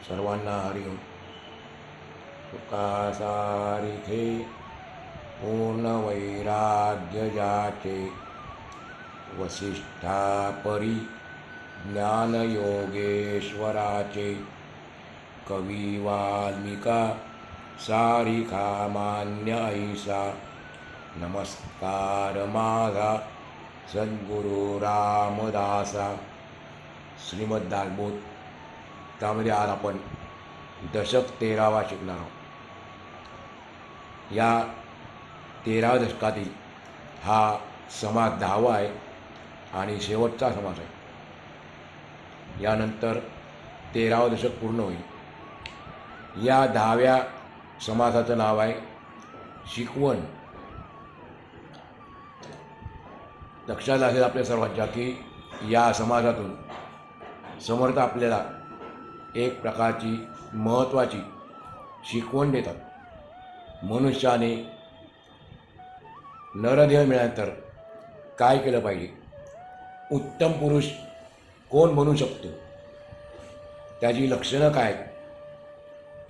सर्वांना हरिओम. सुखासारिथे पूर्ण वैराग्य जाचे, वसिष्ठा परी ज्ञान योगेश्वराचे. कवी वाल्मिका सारिखा मान्य ऐसा, नमस्कार माझा सद्गुरु रामदासा. श्रीमद दासबोध त्यामध्ये आज आपण दशक 13वा शिकणार आहोत. या 13व्या दशकातील हा समास 10वा आहे आणि शेवटचा समास आहे. यानंतर 13वं दशक पूर्ण होईल. या 10व्या समासाचं नाव आहे शिकवण. लक्षात असेल आपल्या सर्वांच्या की या समासातून समर्थ आपल्याला एक प्रकारची महत्त्वाची शिकवण देतात. मनुष्याने नरदेह मिळाल्यानंतर काय केलं पाहिजे, उत्तम पुरुष कोण बनू शकतो, त्याची लक्षणं काय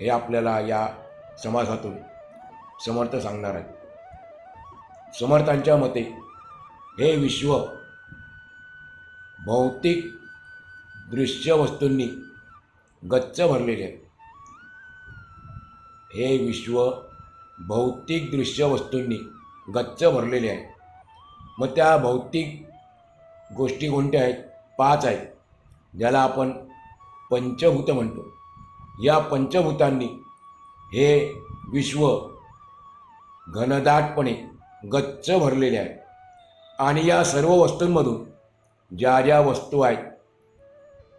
हे आपल्याला या समासातून समर्थ सांगणार आहेत. समर्थांच्या मते हे विश्व भौतिक दृश्य वस्तूंनी गच्च भरलेले आहे. हे विश्व भौतिक दृश्य वस्तूंनी गच्च भरलेले आहे. मग त्या भौतिक गोष्टी कोणत्या आहेत? 5 आहेत, ज्याला आपण पंचभूत म्हणतो. या पंचभूतांनी हे विश्व घनदाटपणे गच्च भरलेले आहे. आणि या सर्व वस्तूंमधून ज्या ज्या वस्तू आहेत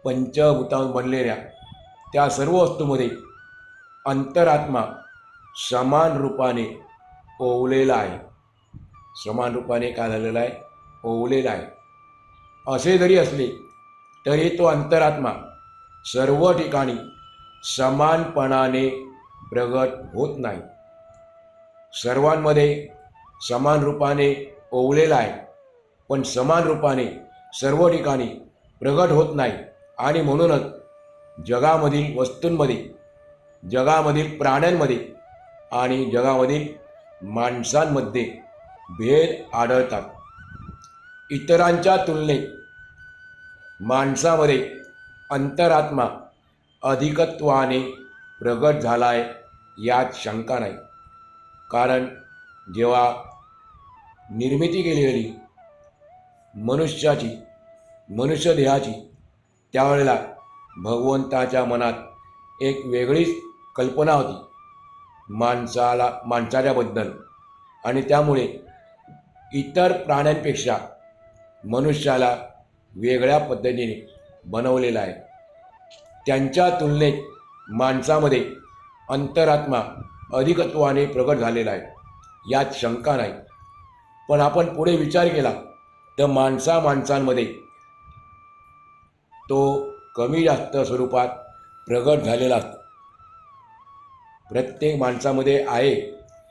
पंचभूतांत बनलेल्या, त्या सर्व वस्तूंमध्ये अंतरात्मा समान रूपाने ओवलेला आहे. समान रूपाने काय झालेला आहे? ओवलेला आहे. असे जरी असले तरी तो अंतरात्मा सर्व ठिकाणी समानपणाने प्रगट होत नाही. सर्वांमध्ये समान रूपाने ओवलेला आहे, पण समान रूपाने सर्व ठिकाणी प्रगट होत नाही. आणि म्हणूनच जगामधील वस्तूंमध्ये, जगामधील प्राण्यांमध्ये आणि जगामधील माणसांमध्ये भेद आढळतात. इतरांच्या तुलनेत माणसामध्ये अंतरात्मा अधिकत्वाने प्रगट झाला आहे, यात शंका नाही. कारण जेव्हा निर्मिती केली गेली मनुष्याची, मनुष्य देहाची, त्यावेळेला भगवंताच्या मनात एक वेगळीच कल्पना होती माणसाच्याबद्दल. आणि त्यामुळे इतर प्राण्यांपेक्षा मनुष्याला वेगळ्या पद्धतीने बनवलेला आहे. त्यांच्या तुलनेत माणसामध्ये अंतरात्मा अधिकत्वाने प्रगट झालेला आहे, यात शंका नाही. पण आपण पुढे विचार केला तर माणसांमध्ये तो कमी जास्त स्वरूपात प्रगट झालेला असतो. प्रत्येक माणसामध्ये आहे,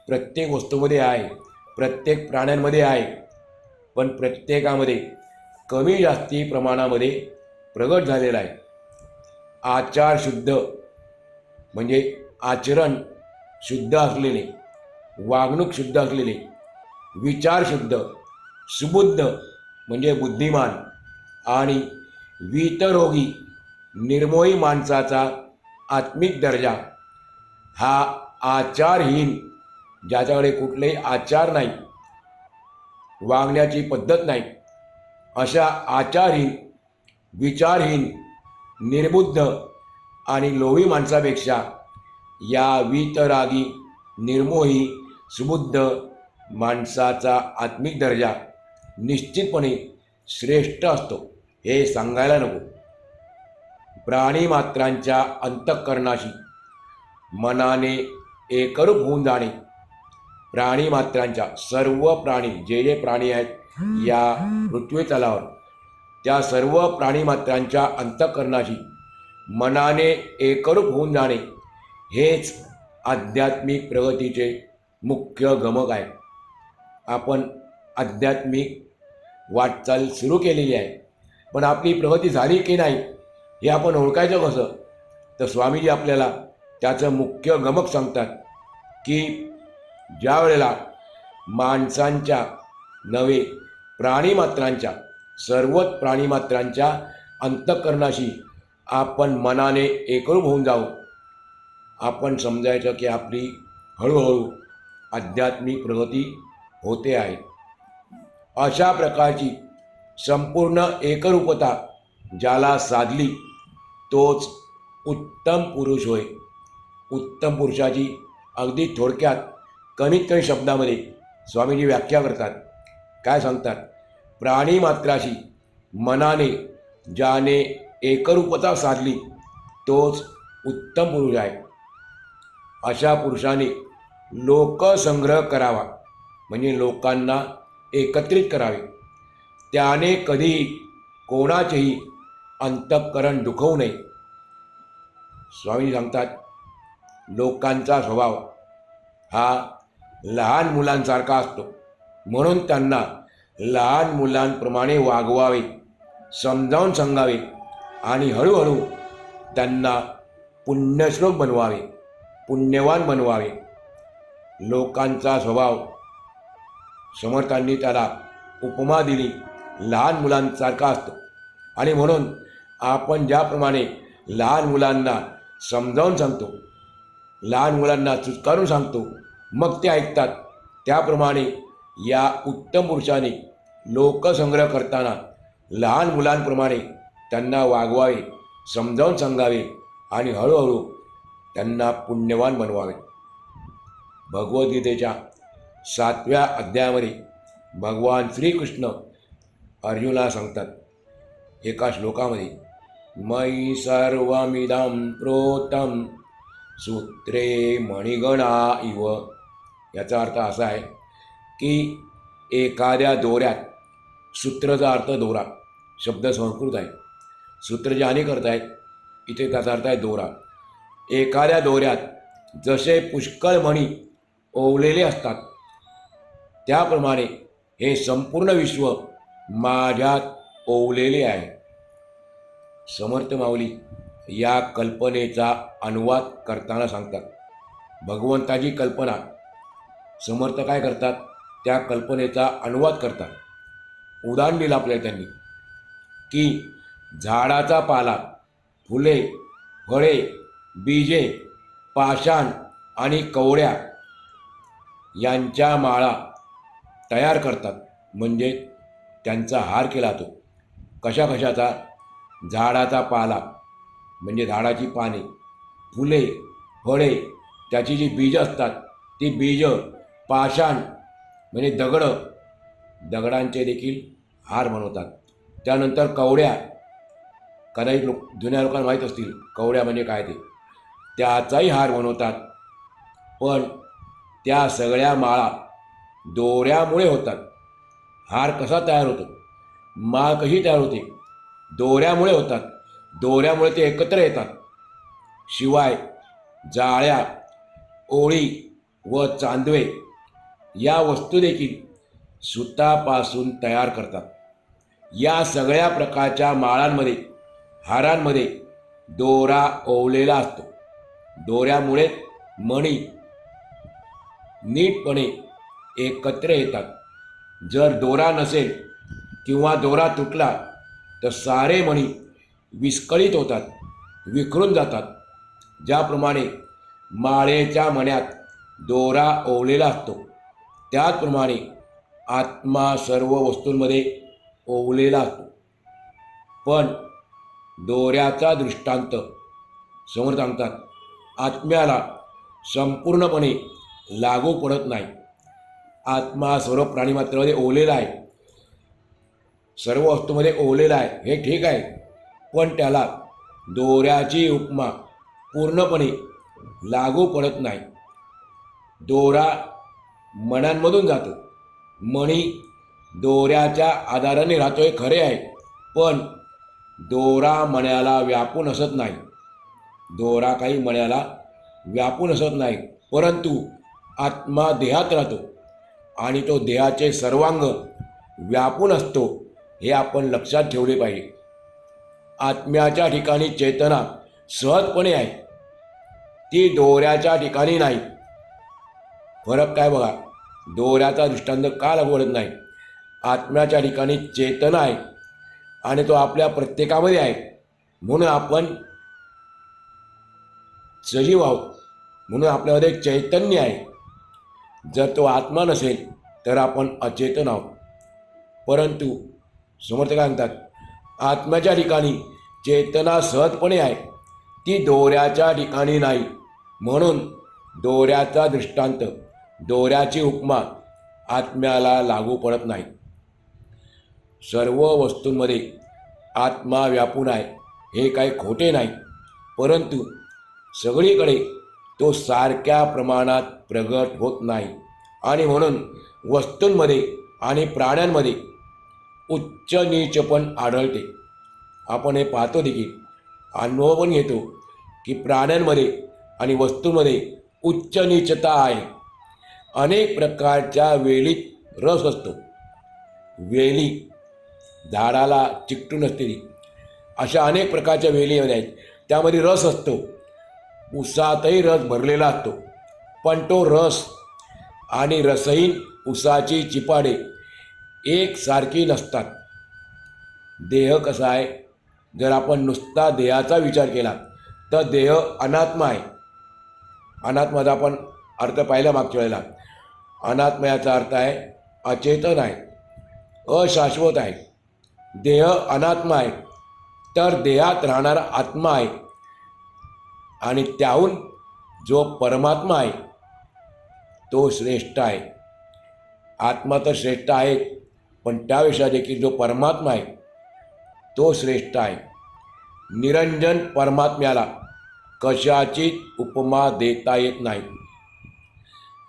प्रत्येक वस्तूमध्ये आहे, प्रत्येक प्राण्यांमध्ये आहे, पण प्रत्येकामध्ये कमी जास्ती प्रमाणामध्ये प्रगट झालेला आहे. आचार शुद्ध म्हणजे आचरण शुद्ध असलेले, वागणूक शुद्ध असलेले, विचार शुद्ध, सुबुद्ध म्हणजे बुद्धिमान आणि वीतरोगी निर्मोही माणसाचा आत्मिक दर्जा हा आचारहीन, ज्याच्याकडे कुठलेही आचार नाही, वागण्याची पद्धत नाही, अशा आचारहीन, विचारहीन, निर्बुद्ध आणि लोभी माणसापेक्षा या वीतरागी, निर्मोही, सुबुद्ध माणसाचा आत्मिक दर्जा निश्चितपणे श्रेष्ठ असतो, हे सांगायला नको. प्राणीमात्रांच्या अंतःकरणाशी मनाने एकरूप होऊन जाणे, प्राणीमात्रांच्या, सर्व प्राणी, जे जे प्राणी आहेत या पृथ्वी तलावर, त्या सर्व प्राणीमात्रांच्या अंतःकरणाशी मनाने एकरूप होऊन जाणे हेच आध्यात्मिक प्रगतीचे मुख्य गमक आहे. आपण आध्यात्मिक वाटचाल सुरू केलेली आहे, पण आपली प्रगती झाली की नाही हे आपण ओळखायचं कसं? तर स्वामीजी आपल्याला त्याचं मुख्य गमक सांगतात की ज्या वेळेला माणसांच्या नव्हे प्राणीमात्रांच्या सर्वच प्राणीमात्रांच्या अंतःकरणाशी आपण मनाने एकरूप होऊन जाऊ, आपण समजायचं की आपली हळूहळू आध्यात्मिक प्रगती होते आहे. अशा प्रकारची संपूर्ण एकरूपता ज्याला साधली तोच उत्तम पुरुष होय. उत्तम पुरुषाची अगदी थोडक्यात कमीत कमी शब्दामध्ये स्वामीजी व्याख्या करतात. काय सांगतात? प्राणीमात्राशी मनाने ज्याने एकरूपता साधली तोच उत्तम पुरुष आहे. अशा पुरुषाने लोकसंग्रह करावा, म्हणजे लोकांना एकत्रित करावे. त्याने कधीही कोणाचेही अंतःकरण दुखवू नये. स्वामी सांगतात लोकांचा स्वभाव हा लहान मुलांसारखा असतो, म्हणून त्यांना लहान मुलांप्रमाणे वागवावे, समजावून सांगावे आणि हळूहळू त्यांना पुण्यश्लोक बनवावे, पुण्यवान बनवावे. लोकांचा स्वभाव समर्थांनी त्याला उपमा दिली लहान मुलांसारखा असतो, आणि म्हणून आपण ज्याप्रमाणे लहान मुलांना समजावून सांगतो, लहान मुलांना चुचकारून सांगतो, मग ते ऐकतात, त्याप्रमाणे या उत्तम पुरुषाने लोकसंग्रह करताना लहान मुलांप्रमाणे त्यांना वागवावे, समजावून सांगावे आणि हळूहळू त्यांना पुण्यवान बनवावे. भगवद्गीतेच्या 7व्या अध्यायामध्ये भगवान श्रीकृष्ण अर्जुनाला सांगतात एका श्लोकामध्ये, मयि सर्वमिदं प्रोतं सूत्रे मणिगणा इव. याचा अर्थ असा आहे की एखाद्या दोऱ्यात, सूत्राचा अर्थ दोरा, शब्द संस्कृत आहे, सूत्र जे अनेक अर्थ आहेत, इथे त्याचा अर्थ आहे दोरा. एखाद्या दोऱ्यात जसे पुष्कळ मणी ओवलेले असतात त्याप्रमाणे हे संपूर्ण विश्व माझ्यात ओवलेले आहे. समर्थ माऊली या कल्पनेचा अनुवाद करताना सांगतात, भगवंताची कल्पना समर्थ काय करतात, त्या कल्पनेचा अनुवाद करतात. उदाहरण दिलं आपल्याला त्यांनी की झाडाचा पाला, फुले, फळे, बीजे, पाषाण आणि कवड्या यांच्या माळा तयार करतात, म्हणजे त्यांचा हार केला जातो. कशा कशाचा? झाडाचा पाला म्हणजे झाडाची पाने, फुले, फळे, त्याची जी बीजं असतात ती बीजं, पाषाण म्हणजे दगडं, दगडांचे देखील हार बनवतात. त्यानंतर कवड्या, कदाचित जुन्या लोकांना माहीत असतील कवड्या म्हणजे काय ते, त्याचाही हार बनवतात. पण त्या सगळ्या माळा दोऱ्यामुळे होतात. हार कसा तयार होतो, माळ कशी तयार होते, दोऱ्यामुळे होतात. दोऱ्यामुळे ते एकत्र येतात. शिवाय जाळ्या, ओळी व चांदवे या वस्तू देखील सुतापासून तयार करतात. या सगळ्या प्रकारच्या माळांमध्ये, हारांमध्ये दोरा ओवलेला असतो. दोऱ्यामुळे मणी नीटपणे एकत्र येतात. जर दोरा नसेल किंवा दोरा तुटला तर सारे मणी विस्कळीत होतात, विखरून जातात. ज्याप्रमाणे माळेच्या मण्यात दोरा ओवलेला असतो त्याचप्रमाणे आत्मा सर्व वस्तूंमध्ये ओवलेला असतो. पण दोऱ्याचा दृष्टांत समोर सांगतात आत्म्याला संपूर्णपणे लागू पडत नाही. आत्मा सर्व प्राणीमात्रामध्ये ओवलेला आहे, सर्व वस्तूमध्ये ओवलेला आहे, हे ठीक आहे, पण त्याला दोऱ्याची उपमा पूर्णपणे लागू पडत नाही. दोरा मण्यांमधून जातो, मणी दोऱ्याच्या आधाराने राहतो हे खरे आहे, पण दोरा मण्याला व्यापून असत नाही. दोरा काही मण्याला व्यापून असत नाही, परंतु आत्मा देहात राहतो आणि तो देहाचे सर्वांग व्यापून असतो, हे आपण लक्षात ठेवले पाहिजे. आत्म्याच्या ठिकाणी चेतना सहजपणे आहे, ती दोऱ्याच्या ठिकाणी नाही. फरक काय बघा, दोऱ्याचा दृष्टांत का लागू पडत नाही? आत्म्याच्या ठिकाणी चेतना आहे आणि तो आपल्या प्रत्येकामध्ये आहे, म्हणून आपण सजीव आहोत, म्हणून आपल्यामध्ये चैतन्य आहे. जर तो आत्मा नसेल तर आपण अचेतन आहोत. परंतु समर्थ काय म्हणतात, आत्म्याच्या ठिकाणी चेतना सहजपणे आहे, ती दोऱ्याच्या ठिकाणी नाही. म्हणून दोऱ्याचा दृष्टांत, दोऱ्याची उपमा आत्म्याला लागू पडत नाही. सर्व वस्तूंमध्ये आत्मा व्यापून आहे हे काही खोटे नाही, परंतु सगळीकडे तो सारख्या प्रमाणात प्रगट होत नाही. आणि म्हणून वस्तूंमध्ये आणि प्राण्यांमध्ये उच्च नीच पण आढळते. आपण हे पाहतो देखील, अनुभव पण घेतो की प्राण्यांमध्ये आणि वस्तूंमध्ये उच्च नीचता आहे. अनेक प्रकारच्या वेलीत रस असतो. वेली झाडाला चिकटून असते ती, अशा अनेक प्रकारच्या वेलीमध्ये आहेत, त्यामध्ये रस असतो. उसातही रस भरलेला असतो, पण तो रस आणि रसहीन उसाची चिपाडे एकसारखी नसतात. देह कसा आहे, जर आपण नुसता देहाचा विचार केला तर देह अनात्मा आहे. अनात्माचा आपण अर्थ पाहिला मागच्या वेळेला. अनात्मा याचा अर्थ आहे अचेतन आहे, अशाश्वत आहे. देह अनात्मा आहे, तर देहात राहणारा आत्मा आहे आणि त्याहून जो परमात्मा आहे तो श्रेष्ठ आहे. आत्मा तर श्रेष्ठ आहे, पण त्याविषयी देखील जो परमात्मा आहे तो श्रेष्ठ आहे. निरंजन परमात्म्याला कशाची उपमा देता येत नाही.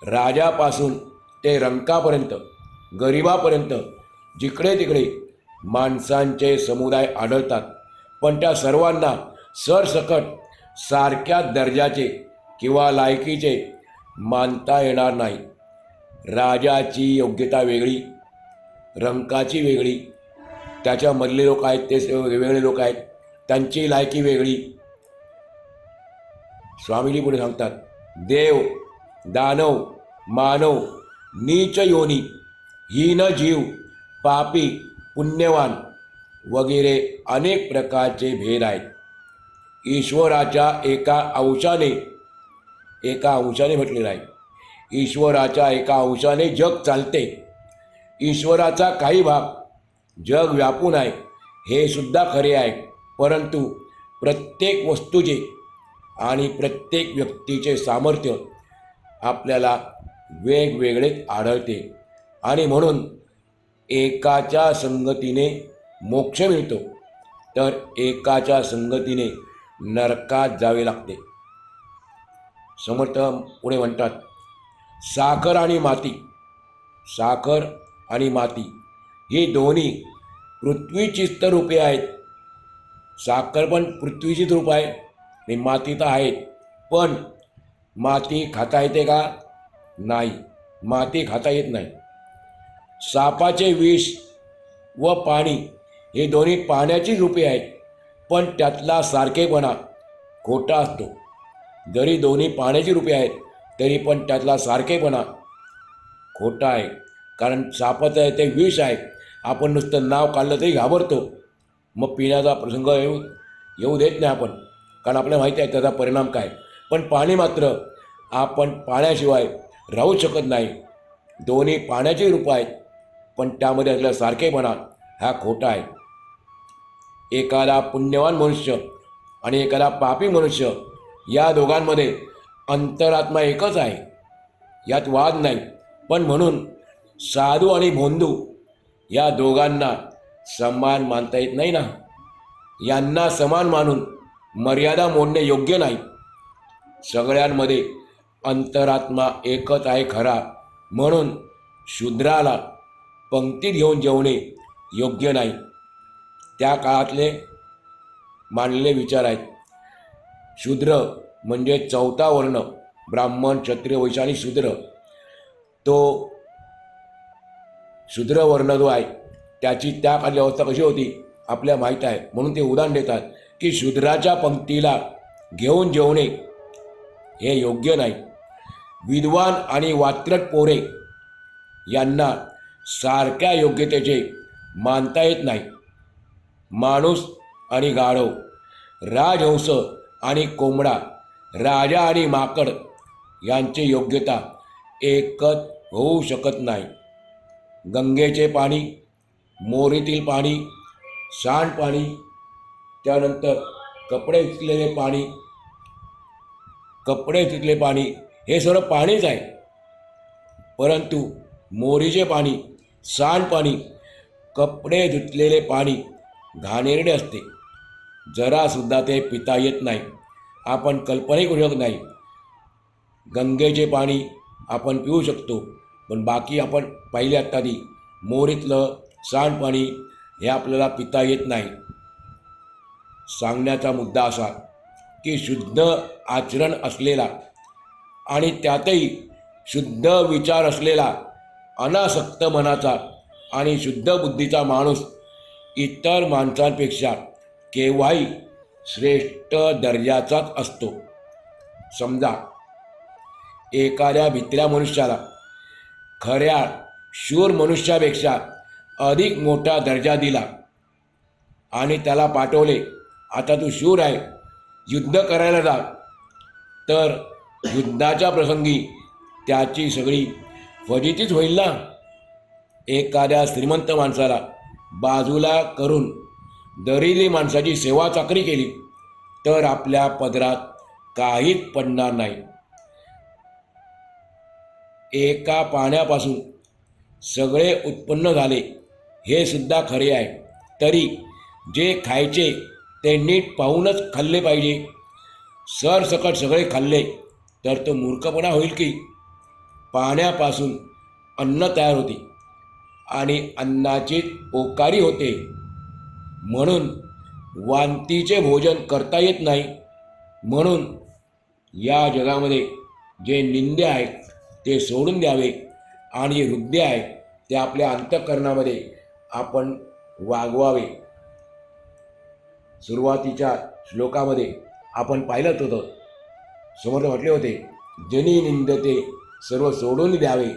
राजापासून ते रंकापर्यंत, गरिबापर्यंत जिकडे तिकडे माणसांचे समुदाय आढळतात, पण त्या सर्वांना सरसकट सारख्या दर्जाचे किंवा लायकीचे मानता येणार नाही. राजाची योग्यता वेगळी, रंकाची वेगळी, त्याच्यामधले लोक आहेत ते वेगवेगळे लोक आहेत, त्यांची लायकी वेगळी. स्वामीजी पुढे सांगतात, देव, दानव, मानव, नीच योनी, हीन जीव, पापी, पुण्यवान वगैरे अनेक प्रकारचे भेद आहेत. ईश्वराच्या एका अंशाने म्हटलेलं आहे, ईश्वराच्या एका अंशाने जग चालते. ईश्वराचा काही भाग जग व्यापून आहे हे सुद्धा खरे आहे, परंतु प्रत्येक वस्तूचे आणि प्रत्येक व्यक्तीचे सामर्थ्य आपल्याला वेगवेगळे आढळते. आणि म्हणून एकाच्या संगतीने मोक्ष मिळतो, तर एकाच्या संगतीने नरकात जावे लागते. समर्थ पुढे म्हणतात, साखर आणि माती ही दोन्ही पृथ्वीचीच तर रूपे आहेत. साखर पण पृथ्वीचीच रूप आहे आणि माती तर आहेत, पण माती खाता येते का? नाही, माती खाता येत नाही. सापाचे विष व पाणी हे दोन्ही पाण्याची रूपे आहेत, पण त्यातला सारखेपणा खोटा असतो. जरी दोन्ही पाण्याची रूपे आहेत तरी पण त्यातला सारखेपणा खोटा आहे. कारण सापाचं आहे ते विष आहे, आपण नुसतं नाव काढलं तरी घाबरतो, मग पिण्याचा प्रसंग येऊ देत नाही आपण, कारण आपल्याला माहिती आहे त्याचा परिणाम काय. पण पाणी मात्र आपण पाण्याशिवाय राहू शकत नाही. दोन्ही पाण्याची रूपं आहेत, पण त्यामध्ये असलेला सारखेपणा हा खोटा आहे. एखादा पुण्यवान मनुष्य आणि एखादा पापी मनुष्य या दोघांमध्ये अंतरात्मा एकच आहे, यात वाद नाही. पण म्हणून साधू आणि भोंदू या दोघांना समान मानता येत नाही ना. यांना समान मानून मर्यादा मोडणे योग्य नाही. सगळ्यांमध्ये अंतरात्मा एकच आहे खरा, म्हणून शूद्राला पंक्तीत घेऊन जेवणे योग्य नाही. त्या काळातले मांडलेले विचार आहेत. शूद्र म्हणजे चौथा वर्ण, ब्राह्मण, क्षत्रिय, वैश्य आणि शूद्र. तो शूद्र वर्ण जो आहे त्याची त्या काळची अवस्था कशी होती आपल्याला माहीत आहे, म्हणून ते उदाहरण देतात की शूद्राच्या पंक्तीला घेऊन जेवणे हे योग्य नाही. विद्वान आणि वात्रट पोरे यांना सारख्या योग्यतेचे मानता येत नाही. माणूस आणि गाढव, राजहंस आणि कोंबडा, राजा आणि माकड यांची योग्यता एकच होऊ शकत नाही. गंगेचे पाणी, मोरीतील पाणी, सांडपाणी, त्यानंतर कपडे धुतलेले पाणी हे सर्व पाणीच आहे. परंतु मोरीचे पाणी, सांडपाणी, कपडे धुतलेले पाणी घाणेरडे असते. जरासुद्धा ते पिता येत नाही. आपण कल्पनाही करू शकत नाही. गंगेचे पाणी आपण पिऊ शकतो, पण बाकी आपण पाहिले आत्ता आधी मोरीतलं सांडपाणी हे आपल्याला पिता येत नाही. सांगण्याचा मुद्दा असा की शुद्ध आचरण असलेला आणि त्यातही शुद्ध विचार असलेला, अनासक्त मनाचा आणि शुद्ध बुद्धीचा माणूस इतर माणसांपेक्षा केव्हाही श्रेष्ठ दर्जाचाच असतो. समजा एखाद्या भित्र्या मनुष्याला खऱ्या शूर मनुष्यापेक्षा अधिक मोठा दर्जा दिला आणि त्याला पाठवले, आता तू शूर आहे, युद्ध करायला जा. तर युद्धाच्या प्रसंगी त्याची सगळी फजितीच होईल ना. एखाद्या श्रीमंत माणसाला बाजूला करून दरिद्री माणसाची सेवा चाकरी केली तर आपल्या पदरात काहीच पडणार नाही. एका पाण्यापासून सगळे उत्पन्न झाले हे सुद्धा खरे आहे. तरी जे खायचे ते नीट पाहूनच खाल्ले पाहिजे. सरसकट सगळे खाल्ले तर तो मूर्खपणा होईल की. पाण्यापासून अन्न तयार होते आणि अन्नाची पोकारी होते, म्हणून वांतीचे भोजन करता येत नाही. म्हणून या जगामध्ये जे निंदे आहेत ते सोडून द्यावे आणि हृदय आहे ते आपल्या अंतःकरणामध्ये आपण वागवावे. सुरुवातीच्या श्लोकामध्ये आपण पाहिलंच होतं, समर्थ म्हटले होते, जनी निंदते सर्व सोडून द्यावे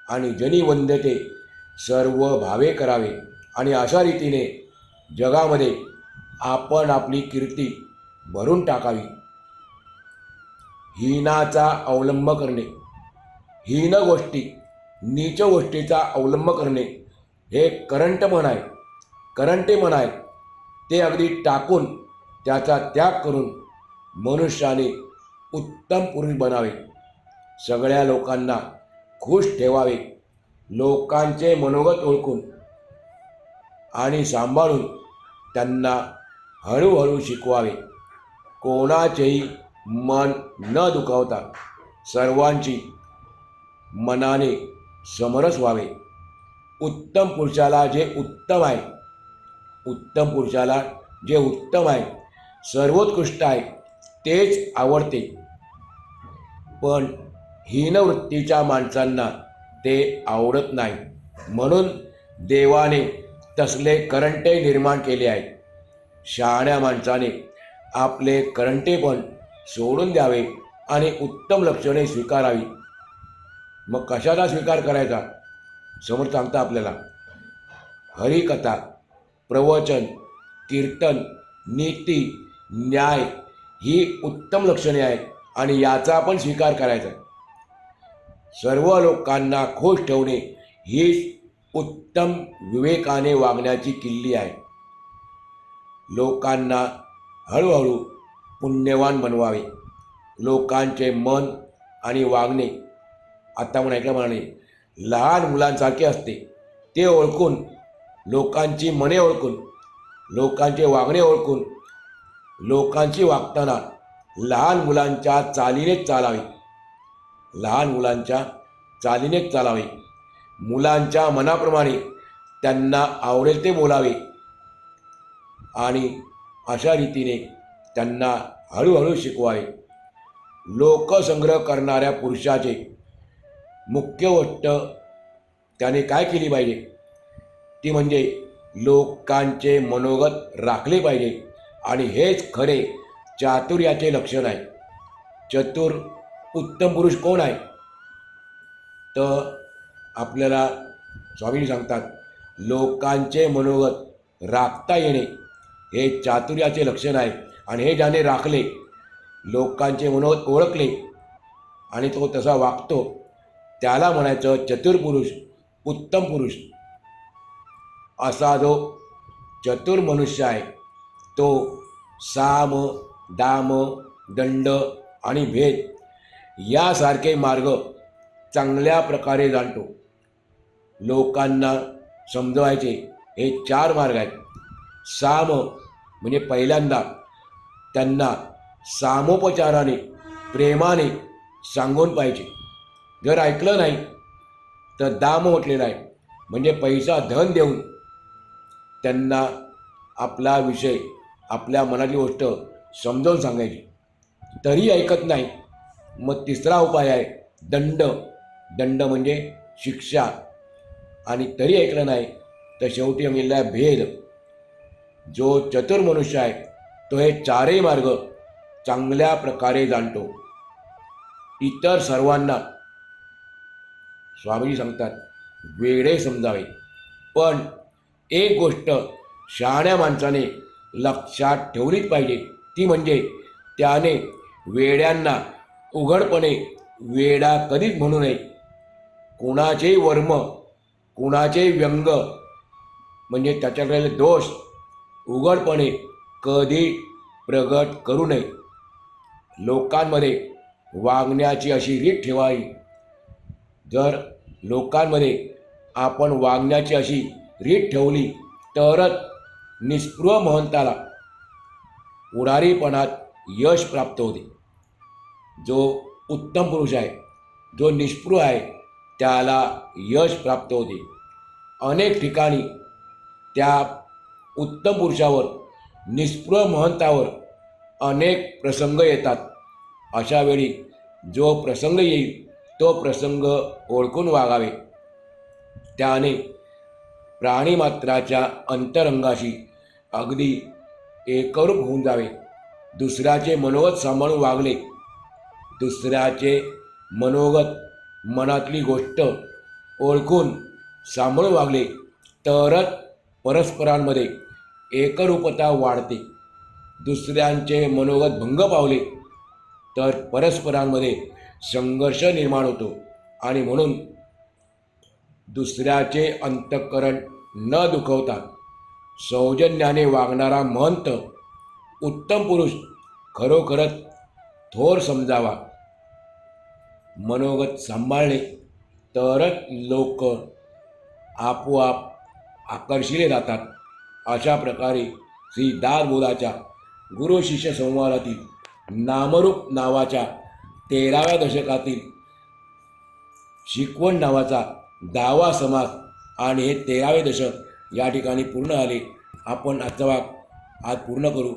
आणि जनी वंदते सर्व भावे करावे. आणि अशा रीतीने जगामध्ये आपण आपली कीर्ती भरून टाकावी. हीनाचा अवलंब करणे, हीन गोष्टी, नीच गोष्टीचा अवलंब करणे हे करंटपण आहे. ते अगदी टाकून त्याचा त्याग करून मनुष्याने उत्तम पुरुष बनावे. सगळ्या लोकांना खुश ठेवावे. लोकांचे मनोगत ओळखून आणि सांभाळून त्यांना हळूहळू शिकवावे. कोणाचेही मन न दुखावता सर्वांची मनाने समरस व्हावे. उत्तम पुरुषाला जे उत्तम आहे, सर्वोत्कृष्ट आहे तेच आवडते. पण हीनवृत्तीच्या माणसांना ते आवडत नाही. म्हणून देवाने तसले करंटे निर्माण केले आहेत. शहाण्या माणसाने आपले करंटेपण सोडून द्यावे आणि उत्तम लक्षणे स्वीकारावी. मग कशाचा स्वीकार करायचा? समोर सांगता आपल्याला, हरिकथा, प्रवचन, कीर्तन, नीती, न्याय ही उत्तम लक्षणे आहेत आणि याचा आपण स्वीकार करायचा. सर्व लोकांना खुश ठेवणे ही उत्तम विवेकाने वागण्याची किल्ली आहे. लोकांना हळूहळू पुण्यवान बनवावे. लोकांचे मन आणि वागणे आता आपण ऐकल्याप्रमाणे लहान मुलांसारखे असते. ते ओळखून, लोकांची मने ओळखून, लोकांचे वागणे ओळखून, लोकांशी वागताना लहान मुलांच्या चालीनेच चालावे. मुलांच्या मनाप्रमाणे त्यांना आवडेल ते बोलावे आणि अशा रीतीने त्यांना हळूहळू शिकवावे. लोकसंग्रह करणाऱ्या पुरुषाचे मुख्य गोष्ट त्याने काय केली पाहिजे ती म्हणजे लोकांचे मनोगत राखले पाहिजे. आणि हेच खरे चातुर्याचे लक्षण आहे. चतुर उत्तम पुरुष कोण आहे? तर आपल्याला स्वामी सांगतात, लोकांचे मनोगत राखता येणे हे चातुर्याचे लक्षण आहे. आणि हे ज्याने राखले, लोकांचे मनोगत ओळखले आणि तो तसा वागतो, त्याला म्हणायचं चतुर पुरुष, उत्तम पुरुष. असा जो चतुर मनुष्य आहे तो साम, दाम, दंड आणि भेद यासारखे मार्ग चांगल्या प्रकारे जाणतो. लोकांना समजवायचे हे 4 मार्ग आहेत. साम म्हणजे पहिल्यांदा त्यांना सामोपचाराने, प्रेमाने सांगून पाहिजे. जर ऐकलं नाही तर दाम म्हटलेलं आहे, म्हणजे पैसा धन देऊन त्यांना आपला विषय, आपल्या मनातली गोष्ट समजावून सांगायची. तरी ऐकत नाही, मग तिसरा उपाय आहे दंड. दंड म्हणजे शिक्षा. आणि तरी ऐकलं नाही तर शेवटी मिळाला भेद. जो चतुर मनुष्य आहे तो हे 4ही मार्ग चांगल्या प्रकारे जाणतो. इतर सर्वांना स्वामीजी सांगतात वेडे समजावे, पण एक गोष्ट शहाण्या माणसाने लक्षात ठेवलीच पाहिजे, ती म्हणजे त्याने वेड्यांना उघडपणे वेडा कधीच म्हणू नये. कुणाचे वर्म, कुणाचे व्यंग म्हणजे त्याच्याकडे दोष उघडपणे कधी प्रगट करू नये. लोकांमध्ये वागण्याची अशी रीत ठेवावी. जर लोकांमध्ये आपण वागण्याची अशी रीत ठेवली तरच निस्पृह महंताला पुढारीपणात यश प्राप्त होते. जो उत्तम पुरुष आहे, जो निस्पृह आहे, त्याला यश प्राप्त होते. अनेक ठिकाणी त्या उत्तम पुरुषावर, निस्पृह महंतावर अनेक प्रसंग येतात. अशा वेळी जो प्रसंग येईल तो प्रसंग ओळखून वागावे. त्याने प्राणीमात्राच्या अंतरंगाशी अगदी एकरूप होऊन जावे. दुसऱ्याचे मनोगत सांभाळून वागले, दुसऱ्याचे मनोगत, मनातली गोष्ट ओळखून सांभाळून वागले तरच परस्परांमध्ये एकरूपता वाढते. दुसऱ्यांचे मनोगत भंग पावले तर परस्परांमध्ये संघर्ष निर्माण होतो. आणि म्हणून दुसऱ्याचे अंतःकरण न दुखवता सौजन्याने वागणारा महंत, उत्तम पुरुष खरोखरच थोर समजावा. मनोगत सांभाळणे तरच लोक आपोआप आकर्षिले जातात. अशा प्रकारे श्री दासबोधाच्या गुरु शिष्य संवादातील नामरूप नावाच्या 13व्या दशकातील शिकवण नावाचा 10वा समास आणि हे 13वे दशक या ठिकाणी पूर्ण झाले. आपण आजचा भाग आज पूर्ण करू.